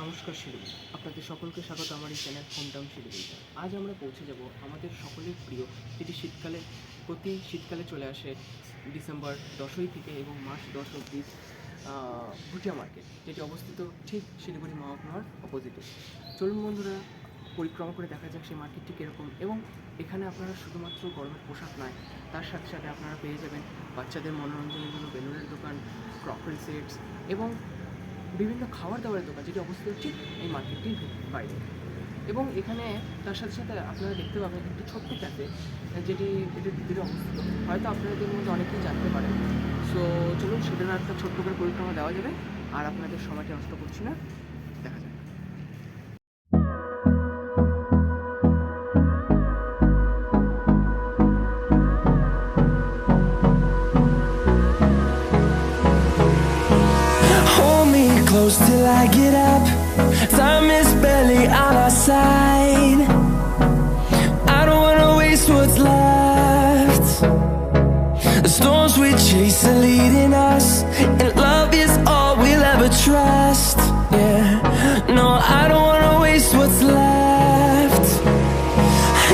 নমস্কার শিলিগুড়ি, আপনাদের সকলকে স্বাগত আমার এই চ্যানেল হোমটাউন শিলিগুড়িতে। আজ আমরা পৌঁছে যাব আমাদের সকলের প্রিয়, যেটি প্রতি শীতকালে চলে আসে ডিসেম্বর 10ই থেকে এবং মার্চ 10 অবধি, ভুটিয়া মার্কেট, যেটি অবস্থিত ঠিক শিলিগুড়ি মহকুমার অপোজিটে। চলুন বন্ধুরা, পরিক্রমা করে দেখা যাক সেই মার্কেটটি কীরকম। এবং এখানে আপনারা শুধুমাত্র গরমের পোশাক নয়, তার সাথে সাথে আপনারা পেয়ে যাবেন বাচ্চাদের মনোরঞ্জনের জন্য বেলুনের দোকান, ক্রকারি সেটস এবং বিভিন্ন খাবার দাবারের দোকান, যেটি অবস্থিত ঠিক এই মার্কেটটির বাইরে। এবং এখানে তার সাথে সাথে আপনারা দেখতে পাবেন একটি ছোট্ট ক্যাফে, যেটি এটির ভিতরে অবস্থিত। হয়তো আপনাদের মধ্যে অনেকেই জানতে পারেন। সো চলুন সেটার একটা ছোট্ট করে পরিক্রমা দেওয়া যাবে, আর আপনাদের সময়টা নষ্ট করছি না, দেখা যাক। Close till I get up. Time is barely on our side. I don't wanna waste what's left. The storms we chase are leading us, and love is all we'll ever trust. Yeah, no, I don't wanna waste what's left.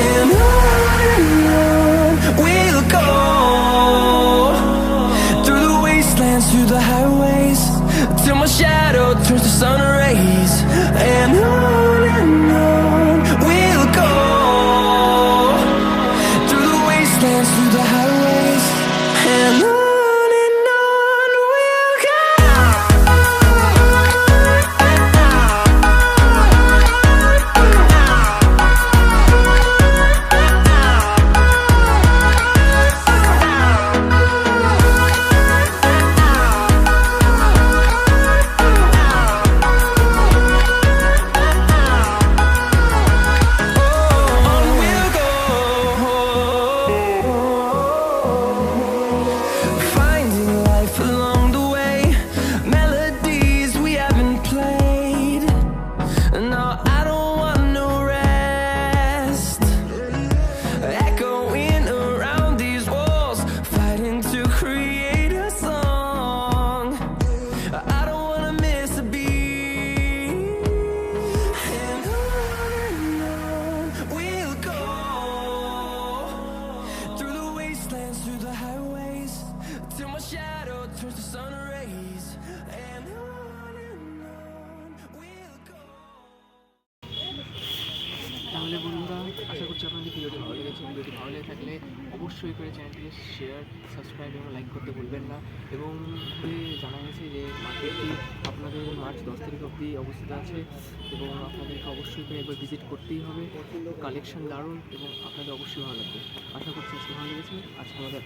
And on we'll go, through the wastelands, through the highways, till my shadow turns to sun rays. And on we'll go, through the wastelands, through the highways, and on we'll go. Through the highways, till my shadow turns to sun rays, and on we'll go. তাহলে বন্ধুরা, আশা করছি আপনাদের ভিডিওটি ভালো লেগেছে। ভিডিওটি ভালো লেগে থাকলে অবশ্যই করে চ্যানেলটিকে শেয়ার, সাবস্ক্রাইব এবং লাইক করতে ভুলবেন না। এবং জানা গেছে যে মার্কেটটি আপনাদের মার্চ 10 তারিখ অবধি অবস্থিত আছে এবং আপনাদেরকে অবশ্যই করে একবার ভিজিট করতেই হবে। কালেকশন দারুণ এবং আপনাদের অবশ্যই ভালো লাগবে। আশা করছি আজকে ভালো লেগেছে। আজকে আমাদের